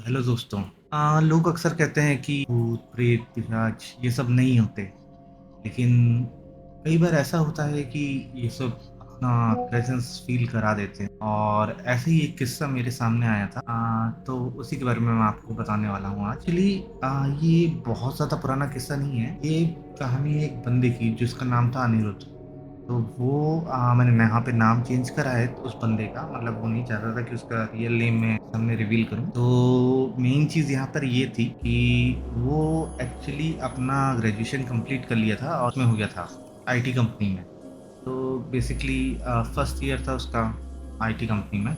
Hello दोस्तों। लोग अक्सर कहते हैं कि भूत प्रेत पिशाच ये सब नहीं होते, लेकिन कई बार ऐसा होता है कि ये सब अपना प्रेजेंस फील करा देते हैं। और ऐसे ही एक किस्सा मेरे सामने आया था। तो उसी के बारे में मैं आपको बताने वाला हूँ आज। एक्चुअली ये बहुत ज़्यादा पुराना किस्सा नहीं है। ये कहानी एक बंदे की जिसका नाम था अनिरुद्ध। तो वो मैंने यहाँ पे नाम चेंज करा है उस बंदे का, मतलब वो नहीं चाहता था कि उसका रियल नेम मैं सामने रिवील करूं। तो मेन चीज़ यहाँ पर ये थी कि वो एक्चुअली अपना ग्रेजुएशन कंप्लीट कर लिया था और उसमें हो गया था आईटी कंपनी में। तो बेसिकली फर्स्ट ईयर था उसका आईटी कंपनी में।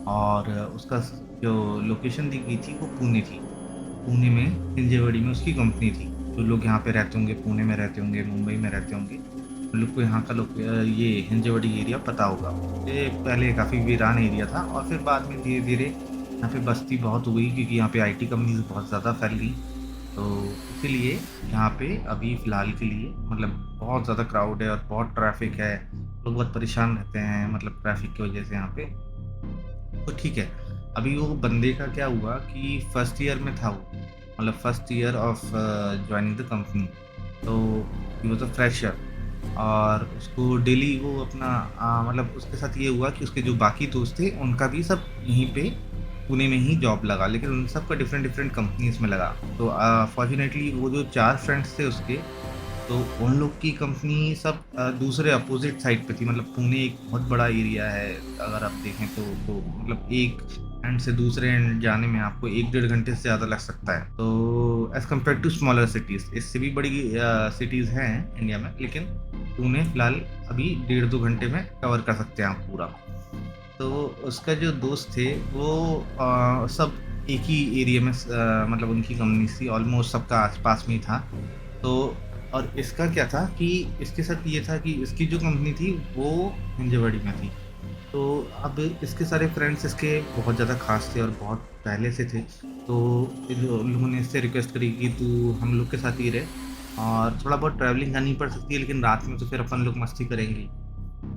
और उसका जो लोकेशन दी गई थी वो पुणे थी। पुणे में हिंजेवाड़ी में उसकी कंपनी थी। जो लोग यहाँ पे रहते होंगे, पुणे में रहते होंगे, मुंबई में रहते होंगे, उन लोग को यहाँ का लोग ये हिंजेवाड़ी एरिया पता होगा। ये पहले काफ़ी वीरान एरिया था और फिर बाद में धीरे धीरे यहाँ पे बस्ती बहुत हुई क्योंकि यहाँ पे आईटी कंपनीज बहुत ज़्यादा फैल गई। तो इसीलिए यहाँ पे अभी फ़िलहाल के लिए मतलब बहुत ज़्यादा क्राउड है और बहुत ट्रैफिक है। लोग बहुत परेशान रहते हैं मतलब ट्रैफिक की वजह से यहाँ पे। तो ठीक है। अभी वो बंदे का क्या हुआ कि फर्स्ट ईयर में था वो, मतलब first year of joining the company. तो ही वाज अ फ्रेशर। और उसको डेली वो अपना मतलब उसके साथ ये हुआ कि उसके जो बाकी दोस्त थे उनका भी सब यहीं पे पुणे में ही जॉब लगा, लेकिन उन सबका डिफरेंट डिफरेंट कंपनीज में लगा। तो फॉर्चुनेटली वो जो चार फ्रेंड्स थे उसके, तो उन लोग की कंपनी सब दूसरे अपोजिट साइड पे थी। मतलब पुणे एक बहुत बड़ा एरिया है, अगर आप देखें तो मतलब एक एंड से दूसरे एंड जाने में आपको 1 डेढ़ घंटे से ज़्यादा लग सकता है। तो as compared to smaller cities, इससे भी बड़ी सिटीज़ हैं इंडिया में, लेकिन पुणे फिलहाल अभी 1.5 2 घंटे में कवर कर सकते हैं आप पूरा। तो उसका जो दोस्त थे वो सब एक ही एरिया में मतलब उनकी कंपनी थी, ऑलमोस्ट सबका आसपास में ही था। तो और इसका क्या था कि इसके साथ ये था कि इसकी जो कंपनी थी वो हिंजवाड़ी में थी। तो अब इसके सारे फ्रेंड्स इसके बहुत ज़्यादा खास थे और बहुत पहले से थे। तो उन लोगों ने इससे रिक्वेस्ट करी कि तू हम लोग के साथ ही रहे और थोड़ा बहुत ट्रैवलिंग करनी पड़ सकती है, लेकिन रात में तो फिर अपन लोग मस्ती करेंगे।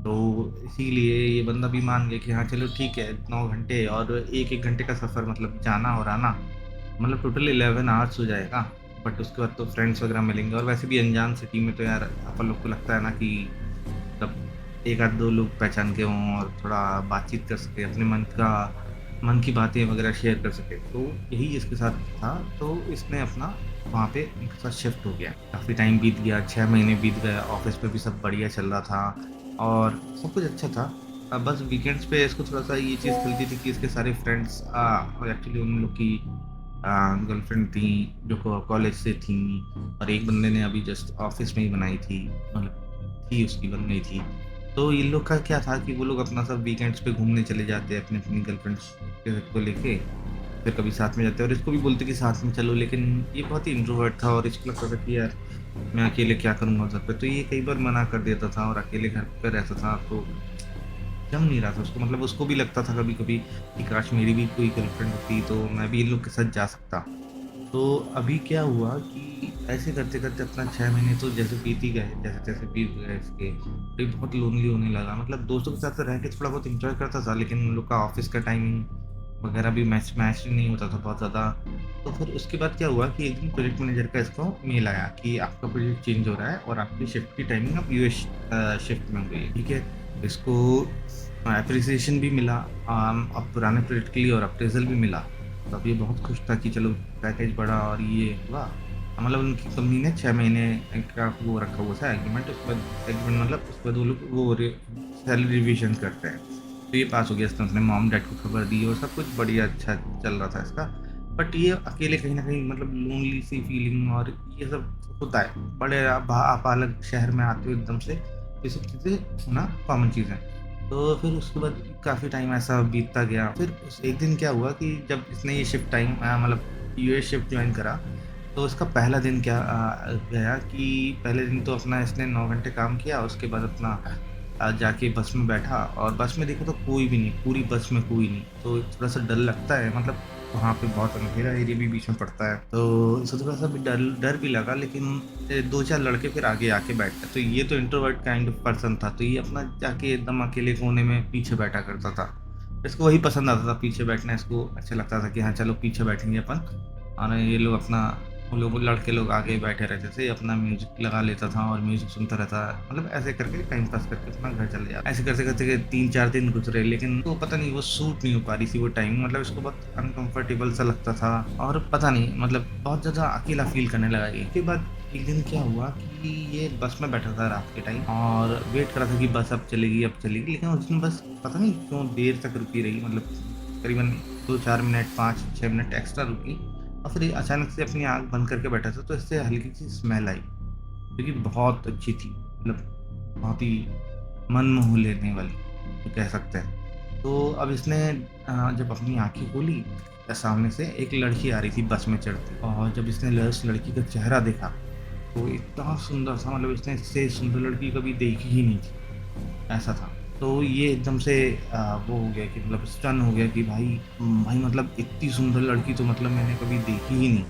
तो इसीलिए ये बंदा भी मान गया कि हाँ चलो ठीक है, 9 घंटे और एक एक घंटे का सफ़र, मतलब जाना और आना, मतलब टोटल 11 आवर्स हो जाएगा। बट उसके बाद तो फ्रेंड्स वगैरह मिलेंगे और वैसे भी अनजान सिटी में तो यार अपन लोग को लगता है ना कि मतलब एक आध दो लोग पहचान के हों और थोड़ा बातचीत कर सके, अपने मन की बातें वगैरह शेयर कर सके। तो यही इसके साथ था। तो इसने अपना वहाँ पे उनके साथ शिफ्ट हो गया। काफ़ी टाइम बीत गया, 6 महीने बीत गए, ऑफिस पे भी सब बढ़िया चल रहा था और सब कुछ अच्छा था। अब बस वीकेंड्स पे इसको थोड़ा सा ये चीज़ खलती थी कि इसके सारे फ्रेंड्स एक्चुअली उन लोग की गर्लफ्रेंड थी जो कॉलेज से थी। और एक बंदे ने अभी जस्ट ऑफिस में ही बनाई थी, मतलब थी उसकी बन गई थी। तो इन लोग का क्या था कि वो लोग अपना सब वीकेंड्स पे घूमने चले जाते हैं अपनी अपनी गर्लफ्रेंड्स को लेके। फिर कभी साथ में जाते हैं और इसको भी बोलते कि साथ में चलो, लेकिन ये बहुत ही इंट्रोवर्ट था और इसको लगता था कि यार मैं अकेले क्या करूँगा घर पे। तो ये कई बार मना कर देता था और अकेले घर पे रहता था। तो जम नहीं रहा था उसको, मतलब उसको भी लगता था कभी कभी कि काश मेरी भी कोई गर्लफ्रेंड होती तो मैं भी इन लोग के साथ जा सकता। तो अभी क्या हुआ कि ऐसे करते करते अपना 6 महीने तो जैसे बीत ही गए, जैसे तैसे बीत गए इसके। तो ये बहुत लोनली होने लगा, मतलब दोस्तों के साथ तो रह के थोड़ा बहुत इंजॉय करता था, लेकिन उन लोग का ऑफिस का टाइमिंग वगैरह भी मैच मैच नहीं होता था बहुत ज़्यादा। तो फिर उसके बाद क्या हुआ कि एक दिन प्रोजेक्ट मैनेजर का इसको मेल आया कि आपका प्रोजेक्ट चेंज हो रहा है और आपकी शिफ्ट की टाइमिंग अब यूएस शिफ्ट में हो गई है। ठीक है। इसको अप्रिसिएशन भी मिला अब पुराने प्रोजेक्ट के लिए और अप्रेजल भी मिला। तो अब ये बहुत खुश था कि चलो पैकेज बढ़ा और ये हुआ। मतलब उनकी कंपनी ने 6 महीने का वो रखा हुआ था एग्रीमेंट। उसके बाद एग्रीमेंट मतलब उसके बाद वो लोग वो सैलरी रिविजन करते हैं। तो ये पास हो गया, इसने अपने मॉम डैड को खबर दी और सब कुछ बढ़िया अच्छा चल रहा था इसका। बट ये अकेले कहीं ना कहीं मतलब लोनली सी फीलिंग और ये सब होता है, बड़े आप अलग शहर में आते हो एकदम से, ये सब चीज़ें होना कॉमन चीज़ है। तो फिर उसके बाद काफ़ी टाइम ऐसा बीतता गया। फिर एक दिन क्या हुआ कि जब इसने ये शिफ्ट टाइम मतलब यूएस शिफ्ट ज्वाइन करा, तो इसका पहला दिन क्या गया कि पहले दिन तो अपना इसने 9 घंटे काम किया। उसके बाद अपना जाके बस में बैठा और बस में देखो तो कोई भी नहीं, पूरी बस में कोई नहीं। तो थोड़ा सा डर लगता है, मतलब वहाँ पे बहुत अंधेरा एरिया भी बीच में पड़ता है, तो इसको थोड़ा सा भी डर डर भी लगा। लेकिन दो चार लड़के फिर आगे आके बैठ गए। तो ये तो इंट्रोवर्ट काइंड ऑफ पर्सन था, तो ये अपना जाके एकदम अकेले कोने में पीछे बैठा करता था। इसको वही पसंद आता था, पीछे बैठना इसको अच्छा लगता था कि हाँ चलो पीछे बैठेंगे अपन। और ये लोग अपना, वो लोग लड़के लोग आगे ही बैठे रहते थे, अपना म्यूजिक लगा लेता था और म्यूजिक सुनता रहता, मतलब ऐसे करके टाइम पास करके अपना घर चले जाता। ऐसे करते करते 3-4 दिन गुजरे, लेकिन वो पता नहीं वो सूट नहीं हो पा रही थी वो टाइम, मतलब इसको बहुत अनकंफर्टेबल सा लगता था। और पता नहीं मतलब बहुत ज़्यादा अकेला फील करने लगा ये। उसके बाद एक दिन क्या हुआ कि ये बस में बैठा था रात के टाइम और वेट कर रहा था कि बस अब चलेगी अब चलेगी, लेकिन उस दिन बस पता नहीं क्यों देर तक रुकी रही, मतलब करीबन 2-4 मिनट 5-6 मिनट एक्स्ट्रा रुकी। और फिर ये अचानक से अपनी आँख बंद करके बैठा था, तो इससे हल्की सी स्मेल आई जो कि बहुत अच्छी थी, मतलब बहुत ही मन मोह लेने वाली तो कह सकते हैं। तो अब इसने जब अपनी आंखें खोली तो सामने से एक लड़की आ रही थी बस में चढ़ती, और जब इसने उस लड़की का चेहरा देखा तो इतना सुंदर था, मतलब इसने इससे सुंदर लड़की कभी देखी ही नहीं थी, ऐसा था। तो ये एकदम से वो हो गया कि मतलब स्टन हो गया कि भाई मतलब इतनी सुंदर लड़की तो मतलब मैंने कभी देखी ही नहीं।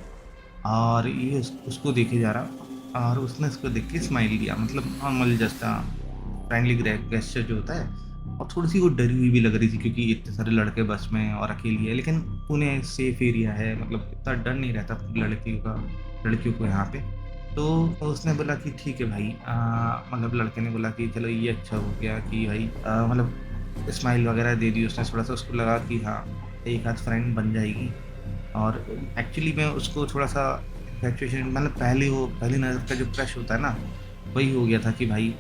और ये उसको देखे जा रहा और उसने उसको देख के स्माइल दिया, मतलब नॉर्मल जस्ट फ्रेंडली गेस्चर जो होता है। और थोड़ी सी वो डरी हुई भी लग रही थी क्योंकि इतने सारे लड़के बस में और अकेली है, लेकिन पुणे सेफ एरिया है, मतलब इतना डर नहीं रहता लड़कियों को यहाँ पे। तो उसने बोला कि ठीक है भाई, मतलब लड़के ने बोला कि चलो ये अच्छा हो गया कि भाई मतलब स्माइल वगैरह दे दी उसने, थोड़ा सा उसको लगा कि हाँ एक आध फ्रेंड बन जाएगी। और एक्चुअली में उसको थोड़ा-सा इन्फैक्चुएशन, मतलब पहली नज़र का जो क्रश होता है ना, वही हो गया था कि भाई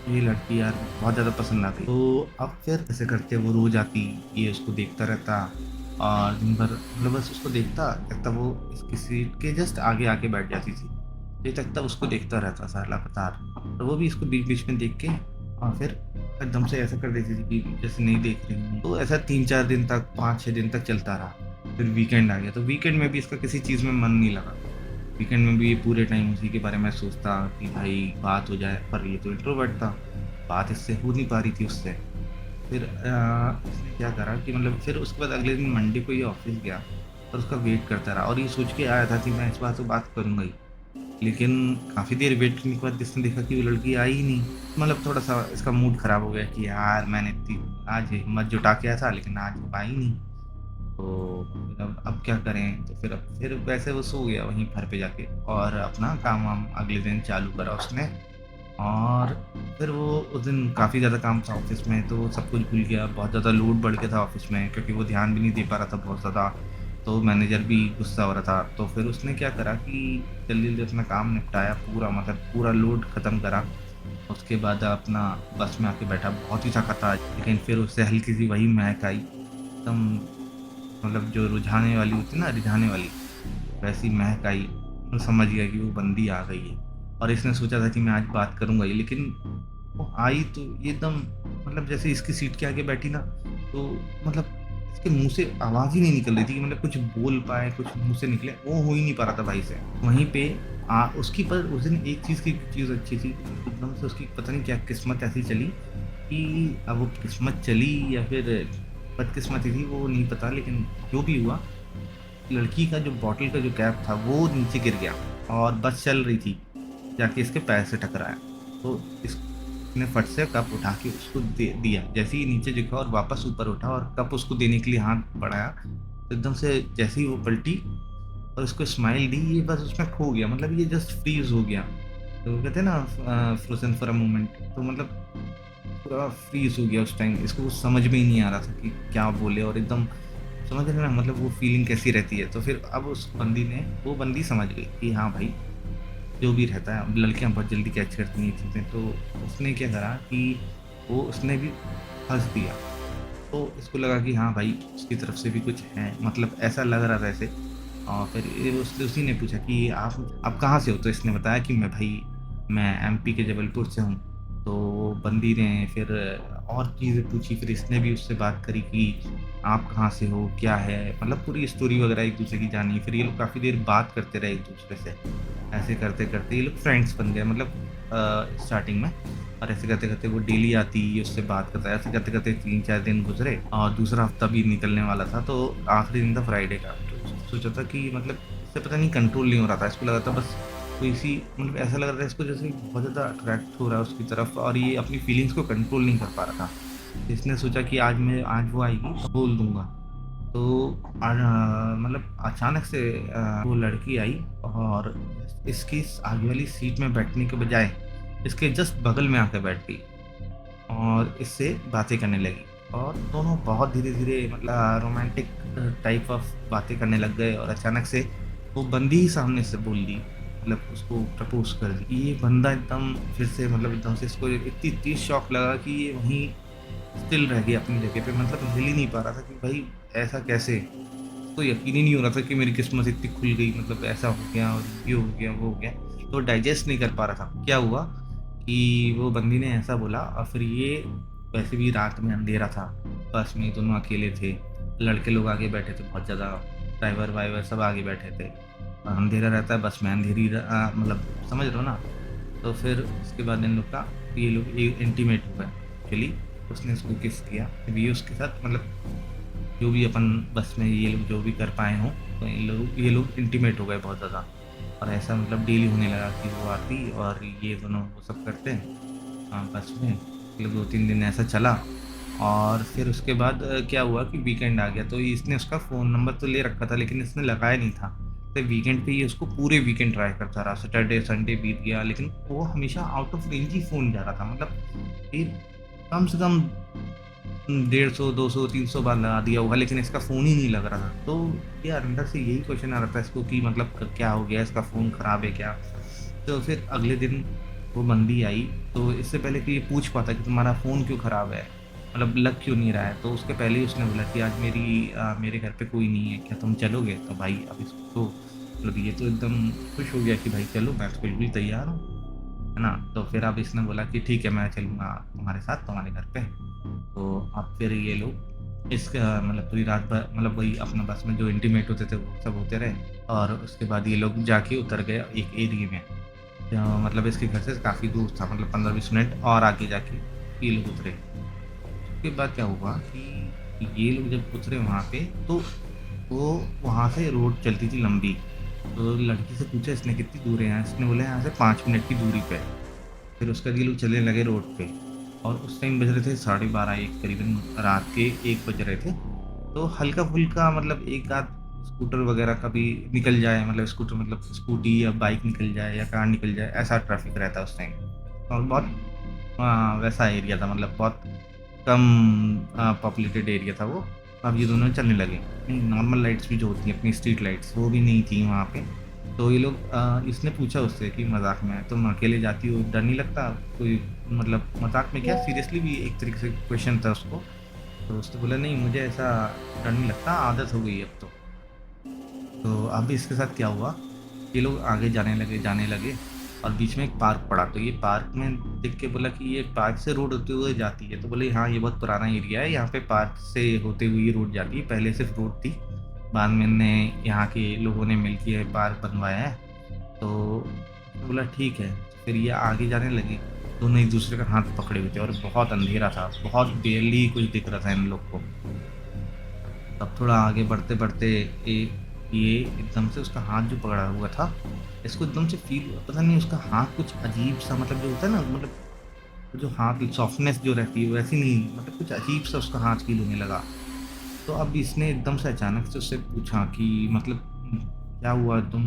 ये लड़की यार बहुत ज़्यादा पसंद आ गई। तो अब फिर ऐसे करके वो रोज़ आती, ये उसको देखता रहता और दिन भर मतलब बस उसको देखता लगता, वो इसकी सीट के जस्ट आगे आके बैठ जाती थी। ये तक तब उसको देखता रहता था लगातार, तो वो भी इसको बीच-बीच में देख के और फिर एकदम से ऐसा कर देती थी कि जैसे नहीं देख रही हूँ। तो ऐसा 3-4 दिन तक 5-6 दिन तक चलता रहा। फिर वीकेंड आ गया, तो वीकेंड में भी इसका किसी चीज़ में मन नहीं लगा। वीकेंड में भी ये पूरे टाइम उसी के बारे में सोचता कि भाई बात हो जाए, पर ये तो इंट्रोवर्ट था, बात इससे हो नहीं पा रही थी उससे। फिर इसने क्या करा कि मतलब फिर उसके बाद अगले दिन मंडे को ये ऑफिस गया और उसका वेट करता रहा, और ये सोच के आया था कि मैं इस बार तो बात करूंगा ही। लेकिन काफ़ी देर वेट करने के बाद इसने देखा कि वो लड़की आई ही नहीं। मतलब थोड़ा-सा इसका मूड ख़राब हो गया कि यार मैंने इतनी आज हिम्मत जुटा के आया था, लेकिन आज वो आई नहीं। तो फिर अब क्या करें? तो फिर वैसे वो सो गया वहीं घर पे जाके और अपना काम-वाम अगले दिन चालू करा उसने। और फिर वो उस दिन काफ़ी ज़्यादा काम था ऑफ़िस में, तो वो सब कुछ भूल गया, बहुत ज़्यादा लोड बढ़ गया था ऑफ़िस में क्योंकि वो ध्यान भी नहीं दे पा रहा था बहुत ज़्यादा। तो मैनेजर भी गुस्सा हो रहा था, तो फिर उसने क्या करा कि जल्दी-जल्दी अपना काम निपटाया पूरा, मतलब पूरा लोड ख़त्म करा। उसके बाद अपना बस में आके बैठा, बहुत ही थका था, लेकिन फिर उससे हल्की-सी वही महक आई, एकदम मतलब जो रुझाने वाली होती है ना, रिझाने वाली, वैसी महक आई। तो समझ गया कि वो बंदी आ गई है और इसने सोचा था कि मैं आज बात करूँगा ही, लेकिन वो आई तो ये एकदम, मतलब जैसे इसकी सीट के आगे बैठी ना, तो मतलब इसके मुँह से आवाज़ ही नहीं निकल रही थी कि मतलब कुछ बोल पाए, कुछ मुँह से निकले, वो हो ही नहीं पा रहा था भाई से। वहीं पे उसकी पर उस दिन एक चीज़ अच्छी थी, एकदम से उसकी पता नहीं क्या किस्मत ऐसी चली कि अब वो किस्मत चली या फिर बदकिस्मती थी वो नहीं पता, लेकिन जो भी हुआ, लड़की का जो बॉटल का जो कैप था वो नीचे गिर गया और बस चल रही थी, जाके इसके पैर से टकराया। तो इसने फट से कप उठा के उसको दे दिया, जैसे ही नीचे झुका और वापस ऊपर उठा और कप उसको देने के लिए हाथ बढ़ाया, तो एकदम से जैसे ही वो पलटी और उसको स्माइल दी, ये बस उसमें खो गया, मतलब ये जस्ट फ्रीज हो गया। तो वो कहते हैं ना फ्रोजन फॉर अ मोमेंट, तो मतलब पूरा फ्रीज हो गया उस टाइम, इसको कुछ समझ में ही नहीं आ रहा था कि क्या बोले, और एकदम समझ रहे हैं ना मतलब वो फीलिंग कैसी रहती है। तो फिर अब उस बंदी ने, वो बंदी समझ गई कि हाँ भाई जो भी रहता है, अब लड़कियां बहुत जल्दी कैच करती हैं ये चीज़ें, तो उसने क्या करा कि वो उसने भी हंस दिया। तो इसको लगा कि हाँ भाई उसकी तरफ से भी कुछ है, मतलब ऐसा लग रहा था ऐसे। और फिर उसी ने पूछा कि आप कहाँ से हो, तो इसने बताया कि मैं एमपी के जबलपुर से हूँ। तो बंदी ने फिर और चीज़ें पूछी, फिर इसने भी उससे बात करी कि आप कहाँ से हो, क्या है, मतलब पूरी स्टोरी वगैरह एक दूसरे की जानी। फिर ये लोग काफ़ी देर बात करते रहे एक दूसरे से, ऐसे करते करते ये लोग फ्रेंड्स बन गए, मतलब स्टार्टिंग में। और ऐसे करते करते वो डेली आती, ये उससे बात करता, ऐसे करते करते 3-4 दिन गुजरे और दूसरा हफ्ता भी निकलने वाला था, तो आखिरी दिन था फ्राइडे का। तो सोचा था कि मतलब इससे पता नहीं कंट्रोल नहीं हो रहा था, इसको लगा था बस कोई सी, मतलब ऐसा लग रहा था इसको जैसे बहुत ज़्यादा अट्रैक्ट हो रहा है उसकी तरफ, और ये अपनी फीलिंग्स को कंट्रोल नहीं कर पा रहा था। इसने सोचा कि आज वो आएगी तो बोल दूंगा। तो मतलब अचानक से वो लड़की आई और इसकी आगे वाली सीट में बैठने के बजाय इसके जस्ट बगल में आकर बैठ गई और इससे बातें करने लगी। और दोनों बहुत धीरे धीरे मतलब रोमांटिक टाइप ऑफ बातें करने लग गए। और अचानक से वो बंदी ही सामने से बोल दी, मतलब उसको प्रपोज कर दी। ये बंदा एकदम फिर से मतलब एकदम से इसको इतनी तेज शॉक लगा कि ये वहीं स्टिल रह गया अपनी जगह पे, मतलब हिल ही नहीं पा रहा था कि भाई ऐसा कैसे। तो यकीन ही नहीं हो रहा था कि मेरी किस्मत इतनी खुल गई, मतलब ऐसा हो गया और ये हो गया वो हो गया। तो डाइजेस्ट नहीं कर पा रहा था। क्या हुआ कि वो बंदी ने ऐसा बोला और फिर ये वैसे भी रात में अंधेरा था, बस में दोनों अकेले थे, लड़के लोग आगे बैठे थे बहुत ज़्यादा, ड्राइवर वाइवर सब आगे बैठे थे। और अंधेरा रहता है बस में, अंधेरी मतलब समझ रहे हो ना। तो फिर उसके बाद इन लोग का ये लोग इंटीमेट हुआ एक्चुअली। उसने उसको किस किया, फिर ये उसके साथ मतलब जो भी अपन बस में ये लोग जो भी कर पाए हों, तो ये लोग इंटीमेट हो गए बहुत ज़्यादा। और ऐसा मतलब डेली होने लगा कि वो आती और ये दोनों वो सब करते हैं बस में। मतलब 2-3 दिन ऐसा चला। और फिर उसके बाद क्या हुआ कि वीकेंड आ गया, तो इसने उसका फ़ोन नंबर तो ले रखा था लेकिन इसने लगाया नहीं था। तो वीकेंड पे ये उसको पूरे वीकेंड ट्राई करता रहा, सैटरडे संडे बीत गया लेकिन वो हमेशा out of range he phone जा रहा था। मतलब ये कम से कम 150, 200, 300 बार लगा दिया होगा लेकिन इसका फ़ोन ही नहीं लग रहा था। तो यार अंदर से यही क्वेश्चन आ रहा था इसको कि मतलब क्या हो गया, इसका फ़ोन ख़राब है क्या। तो फिर अगले दिन वो बंदी आई। तो इससे पहले कि ये पूछ पाता कि तुम्हारा फ़ोन क्यों ख़राब है, मतलब लग क्यों नहीं रहा है, तो उसके पहले ही उसने बोला कि आज मेरे घर पे कोई नहीं है, क्या तुम चलोगे। तो भाई अब इसको तो मतलब ये तो एकदम खुश हो गया कि भाई चलो मैं तो बिल्कुल तैयार हूँ, है ना। तो फिर अब इसने बोला कि ठीक है मैं चलूँगा तुम्हारे साथ तुम्हारे घर पे। तो अब फिर ये लोग मतलब पूरी रात भर मतलब वही अपना बस में जो इंटीमेट होते थे वो सब होते रहे। और उसके बाद ये लोग जाके उतर गए एक एरिया में, मतलब इसके घर से काफ़ी दूर था, मतलब 15-20 मिनट और आगे जाके ये लोग उतरे। उसके बाद क्या हुआ कि ये लोग जब उतरे वहाँ पे, तो वो वहाँ से रोड चलती थी लंबी। तो लड़की से पूछा इसने कितनी दूर है यहाँ, इसने बोला यहाँ से 5 मिनट की दूरी पे है। फिर उसके बाद ये लोग चलने लगे रोड पे। और उस टाइम बज रहे थे 12:30 1 करीबन, रात के 1 बज रहे थे। तो हल्का फुल्का मतलब एक आध स्कूटर वगैरह कभी निकल जाए, मतलब स्कूटर मतलब स्कूटी या बाइक निकल जाए या कार निकल जाए, ऐसा ट्रैफिक रहता है उस टाइम। और बहुत वैसा एरिया था, मतलब बहुत कम पॉपुलेटेड एरिया था वो। अब ये दोनों चलने लगे। नॉर्मल लाइट्स भी जो होती हैं अपनी स्ट्रीट लाइट्स वो भी नहीं थी वहाँ पे। तो ये लोग इसने पूछा उससे कि मजाक में तुम अकेले जाती हो, डर नहीं लगता कोई, मतलब मजाक में क्या सीरियसली भी एक तरीके से क्वेश्चन था उसको। तो उसने बोला नहीं मुझे ऐसा डर नहीं लगता, आदत हो गई अब तो अब इसके साथ क्या हुआ, ये लोग आगे जाने लगे और बीच में एक पार्क पड़ा। तो ये पार्क में देख के बोला कि ये पार्क से रोड होते हुए जाती है। तो बोले हाँ ये बहुत पुराना एरिया है, यहाँ पे पार्क से होते हुए ये रोड जाती है, पहले सिर्फ रोड थी, बाद में ने यहाँ के लोगों ने मिलकर ये पार्क बनवाया है। तो बोला ठीक है। फिर ये आगे जाने लगे, दोनों एक दूसरे का हाथ पकड़े हुए थे और बहुत अंधेरा था, बहुत बेयरली कुछ दिख रहा था इन लोग को। तब थोड़ा आगे बढ़ते बढ़ते ये एकदम से उसका हाथ जो पकड़ा हुआ था, इसको एकदम से फील हुआ, पता नहीं उसका हाथ कुछ अजीब सा, मतलब जो होता है ना, मतलब जो हाथ सॉफ्टनेस जो रहती है वैसी नहीं, मतलब कुछ अजीब सा उसका हाथ फील होने लगा। तो अब इसने एकदम से अचानक से उससे पूछा कि मतलब क्या हुआ तुम,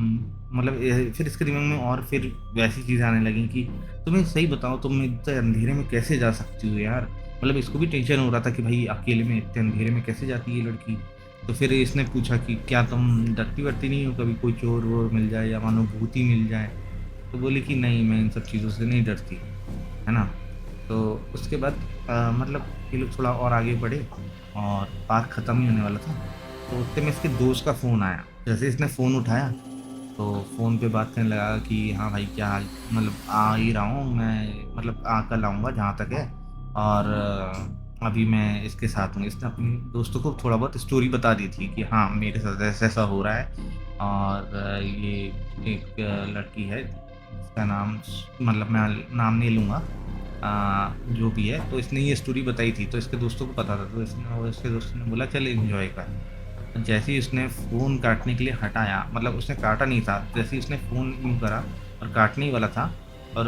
मतलब फिर इसके दिमाग में और फिर वैसी चीज़ें आने लगी कि तुम्हें सही बताओ तुम इतने अंधेरे में कैसे जा सकती हो यार। मतलब इसको भी टेंशन हो रहा था कि भाई अकेले में इतने अंधेरे में कैसे जाती है लड़की। तो फिर इसने पूछा कि क्या तुम डरती वरती नहीं हो, कभी कोई चोर वोर मिल जाए या अनुभूति मिल जाए। तो बोली कि नहीं मैं इन सब चीज़ों से नहीं डरती, है ना। तो उसके बाद मतलब ये लोग थोड़ा और आगे बढ़े और पार्क ख़त्म ही होने वाला था। तो उतने में इसके दोस्त का फ़ोन आया। जैसे इसने फ़ोन उठाया तो फ़ोन पे बात करने लगा कि हाँ भाई क्या हाल, मतलब आ ही रहा हूँ मैं, मतलब आ कल आऊँगा जहाँ तक है। और अभी मैं इसके साथ हूँ। इसने अपने दोस्तों को थोड़ा बहुत स्टोरी बता दी थी कि हाँ मेरे साथ ऐसा ऐसा हो रहा है। और ये एक लड़की है जिसका नाम, मतलब मैं नाम नहीं लूँगा, जो भी है। तो इसने ये स्टोरी बताई थी तो इसके दोस्तों को पता था, तो इसके दोस्तों ने बोला चल एंजॉय कर। जैसे ही उसने फ़ोन काटने के लिए हटाया, मतलब उसने काटा नहीं था, जैसे ही उसने फ़ोन यूँ करा और काटने ही वाला था, और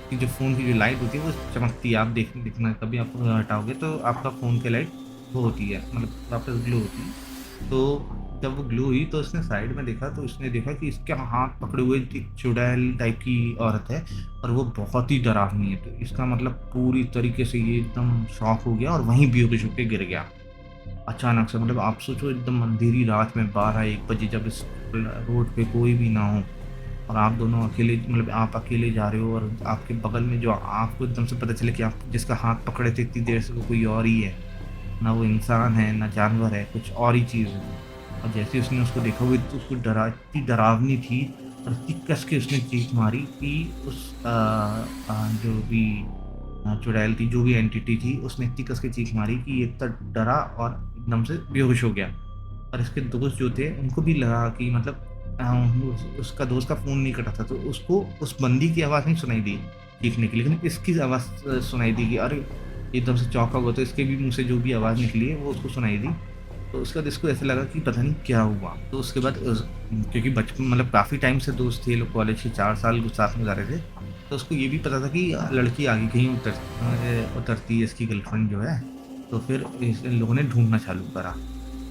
कि जो फ़ोन की जो लाइट होती है वो चमकती है। आप देखना कभी आप हटाओगे तो आपका फ़ोन की लाइट वो होती है, मतलब वापस ग्लो होती है। तो जब वो ग्लो हुई तो उसने साइड में देखा, तो उसने देखा कि इसके हाथ पकड़े हुए एक चुड़ैल टाइप की औरत है, और वो बहुत ही डरावनी है। तो इसका मतलब पूरी तरीके से ये एकदम शॉक हो गया और वहीं बेहोश होके गिर गया अचानक से। मतलब आप सोचो एकदम अंधेरी रात में 12-1 बजे, जब इस रोड पे कोई भी ना हो और आप दोनों अकेले, मतलब आप अकेले जा रहे हो, और आपके बगल में जो आपको एकदम से पता चले कि आप जिसका हाथ पकड़े थे इतनी देर से वो कोई और ही है, ना वो इंसान है ना जानवर है, कुछ और ही चीज़ है। और जैसे उसने उसको देखा हुआ तो उसको इतनी डरावनी थी, और इतनी कस के उसने चीख मारी कि उस जो भी चुड़ैल थी, जो भी एंटिटी थी, उसने इतनी कस के चीख मारी कि ये इतना डरा और एकदम से बेहोश हो गया। और इसके दोस्त जो थे उनको भी लगा कि मतलब उसका दोस्त का फ़ोन नहीं कटा था, तो उसको उस बंदी की आवाज़ नहीं सुनाई दी चीखने की, लेकिन इसकी आवाज़ सुनाई दी कि अरे! एकदम से चौंका हुआ, तो इसके भी मुँह से जो भी आवाज़ निकली है वो उसको सुनाई दी। तो उसके बाद इसको ऐसा लगा कि पता नहीं क्या हुआ। तो उसके बाद क्योंकि बचपन मतलब काफ़ी टाइम से दोस्त थे ये लोग, कॉलेज के 4 साल साथ में गुज़ारे थे। तो उसको ये भी पता था कि लड़की आगे कहीं उतरती है इसकी गर्लफ्रेंड जो है। तो फिर इन लोगों ने ढूँढना चालू करा।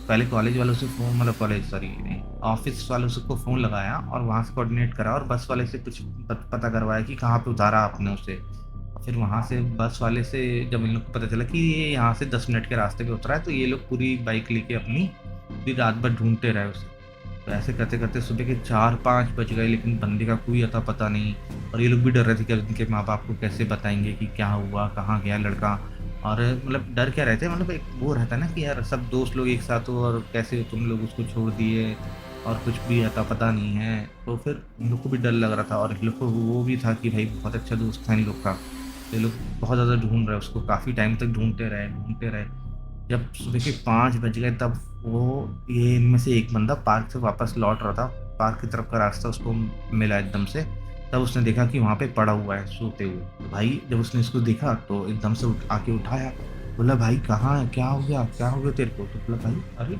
पहले कॉलेज वालों से फ़ोन, मतलब कॉलेज सॉरी नहीं, ऑफ़िस वालों से को फ़ोन लगाया और वहाँ से कोऑर्डिनेट करा, और बस वाले से कुछ पता करवाया कि कहाँ पे उतारा आपने उसे। और फिर वहाँ से बस वाले से जब इन लोग को पता चला कि ये यहाँ से 10 मिनट के रास्ते पे उतरा है, तो ये लोग पूरी बाइक लेके अपनी पूरी रात भर ढूँढते रहे उसे। तो ऐसे करते-करते सुबह के 4-5 बज गए, लेकिन बंदे का कोई अता पता नहीं। और ये लोग भी डर रहे थे कि अब इनके माँ-बाप को कैसे बताएँगे कि क्या हुआ, कहाँ गया लड़का। और मतलब डर क्या रहते हैं, मतलब एक वो रहता है ना कि यार सब दोस्त लोग एक साथ हो और कैसे तुम लोग उसको छोड़ दिए, और कुछ भी अता पता नहीं है। तो फिर इन लोग को भी डर लग रहा था, और इन लोग को वो भी था कि भाई बहुत अच्छा दोस्त था इन लोग का। तो ये लोग बहुत ज़्यादा ढूँढ रहे उसको, काफ़ी टाइम तक ढूँढते रहे, ढूँढते रहे। जब सुबह के 5 बज गए तब वो ये इनमें से एक बंदा पार्क से वापस लौट रहा था। पार्क की तरफ का रास्ता उसको मिला एकदम से। तब उसने देखा कि वहाँ पे पड़ा हुआ है सोते हुए। तो भाई जब उसने इसको देखा तो एकदम से आके उठाया। बोला भाई कहाँ है? क्या हो गया? क्या हो गया तेरे को? तो बोला भाई अरे!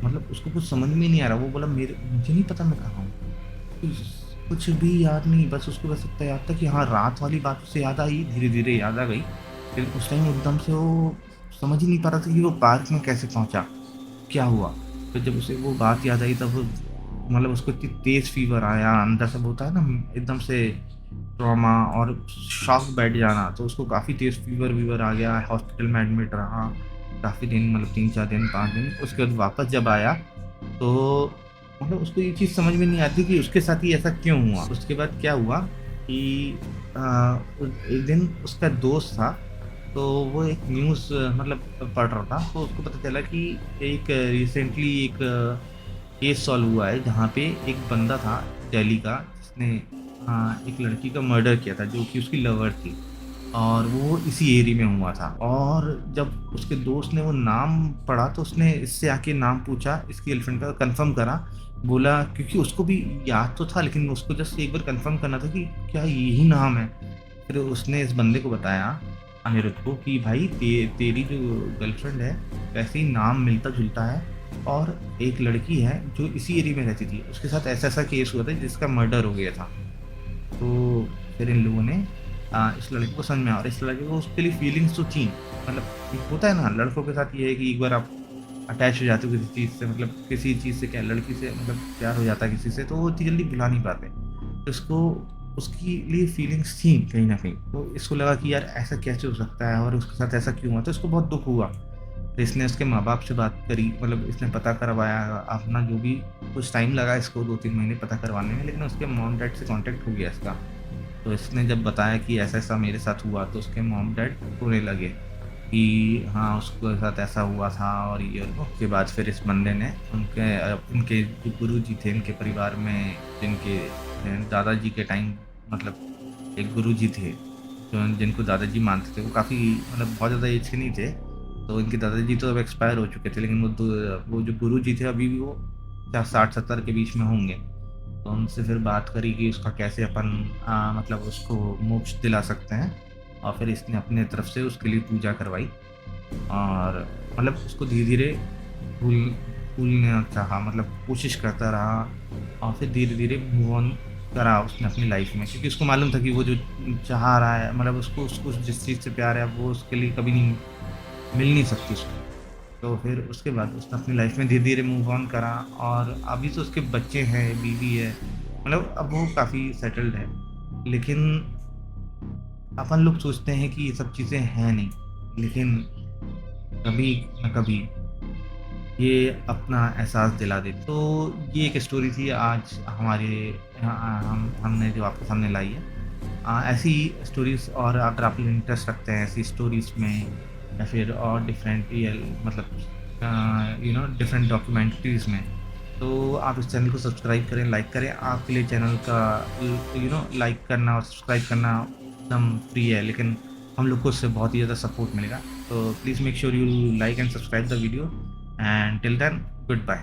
मतलब उसको कुछ समझ में ही नहीं आ रहा। वो बोला मेरे मुझे नहीं पता मैं कहाँ हूँ। कुछ कुछ भी याद नहीं, बस उसको बस इतना याद था कि हाँ, रात वाली बात उसे याद आई, धीरे-धीरे याद आ गई। लेकिन उस टाइम एकदम से वो समझ ही नहीं पा रहा था कि वो पार्क में कैसे पहुँचा? क्या हुआ? फिर जब उसे वो बात याद आई, तब वो मतलब उसको इतनी तेज़ फ़ीवर आया, अंदर से होता है ना एकदम से ट्रॉमा और शॉक बैठ जाना, तो उसको काफ़ी तेज़ फ़ीवर-वीवर आ गया, हॉस्पिटल में एडमिट रहा, काफ़ी दिन, मतलब 3-4 दिन, 5 दिन। उसके बाद वापस जब आया, तो मतलब उसको ये चीज़ समझ में नहीं आती कि उसके साथ ही ऐसा क्यों हुआ? उसके बाद क्या हुआ कि अ, एक दिन उसका दोस्त था, तो वो एक न्यूज़ मतलब पढ़ रहा था, तो उसको पता चला कि एक रिसेंटली एक केस सॉल्व हुआ है, जहाँ पे एक बंदा था दिल्ली का, जिसने एक लड़की का मर्डर किया था, जो कि उसकी लवर थी, और वो इसी एरिया में हुआ था। और जब उसके दोस्त ने वो नाम पढ़ा, तो उसने इससे आके नाम पूछा, इसकी गर्लफ्रेंड का, कन्फर्म करा। बोला क्योंकि उसको भी याद तो था, लेकिन उसको जस्ट एक बार कन्फर्म करना था कि क्या यही नाम है। फिर उसने इस बंदे को बताया, अनिरुद्ध को, कि भाई तेरी जो गर्लफ्रेंड है, वैसे ही नाम मिलता-जुलता है, और एक लड़की है जो इसी एरिया में रहती थी, उसके साथ ऐसा-ऐसा केस हुआ था जिसका मर्डर हो गया था। तो फिर इन लोगों ने इस लड़के को समझ में आया, और इस लड़के को उसके लिए फीलिंग्स तो थी। मतलब एक होता है ना लड़कों के साथ, ये है कि एक बार आप अटैच हो जाते हो किसी चीज़ से, मतलब किसी चीज़ से, क्या लड़की से, मतलब प्यार हो जाता है किसी से, तो वो इतनी जल्दी भुला नहीं पाते। तो इसको उसके लिए फीलिंग्स थी कहीं न कहीं। तो इसको लगा कि यार ऐसा कैसे हो सकता है और उसके साथ ऐसा क्यों हुआ? तो इसको बहुत दुःख हुआ। तो इसने उसके माँ-बाप से बात करी, मतलब इसने पता करवाया अपना जो भी, कुछ टाइम लगा इसको 2-3 महीने पता करवाने में, लेकिन उसके मॉम-डैड से कॉन्टैक्ट हो गया इसका। तो इसने जब बताया कि ऐसा-ऐसा मेरे साथ हुआ, तो उसके मॉम-डैड रोने लगे कि हाँ, उसके साथ ऐसा हुआ था, और ये और वो। उसके बाद फिर इस बंदे ने उनके जो गुरुजी थे इनके परिवार में, जिनके दादाजी के टाइम, मतलब एक गुरुजी थे, जो जिनको दादाजी मानते थे, वो काफ़ी मतलब बहुत ज़्यादा एज के नहीं थे। तो इनके दादाजी तो अब एक्सपायर हो चुके थे, लेकिन वो जो गुरुजी थे अभी भी वो क्या 60-70 के बीच में होंगे। तो उनसे फिर बात करी कि उसका कैसे अपन मतलब उसको मोक्ष दिला सकते हैं, और फिर इसने अपने तरफ से उसके लिए पूजा करवाई, और मतलब उसको धीरे-धीरे भूल भूलना चाहा, मतलब कोशिश करता रहा, और फिर धीरे-धीरे मूव ऑन करा उसने अपनी लाइफ में, क्योंकि उसको मालूम था कि वो जो चाह रहा है, मतलब उसको उसको जिस चीज़ से प्यार है वो उसके लिए कभी नहीं मिल नहीं सकती उसको। तो फिर उसके बाद उसने अपनी लाइफ में धीरे-धीरे मूव ऑन करा, और अभी तो उसके बच्चे हैं, बीवी है, मतलब अब वो काफ़ी सेटल्ड है। लेकिन अपन लोग सोचते हैं कि ये सब चीज़ें हैं नहीं, लेकिन कभी न कभी ये अपना एहसास दिला दे। तो ये एक स्टोरी थी आज हमारे हमने जो आपके सामने लाई है। ऐसी स्टोरीज़, और अगर आप इंटरेस्ट रखते हैं ऐसी स्टोरीज़ में, या फिर और डिफरेंट रियल मतलब डिफरेंट डॉक्यूमेंट्रीज़ में, तो आप इस चैनल को सब्सक्राइब करें, लाइक करें। आपके लिए चैनल का लाइक करना और सब्सक्राइब करना एकदम फ्री है, लेकिन हम लोग को उससे बहुत ही ज़्यादा सपोर्ट मिलेगा। तो please make sure you like and subscribe the video, and till then, goodbye.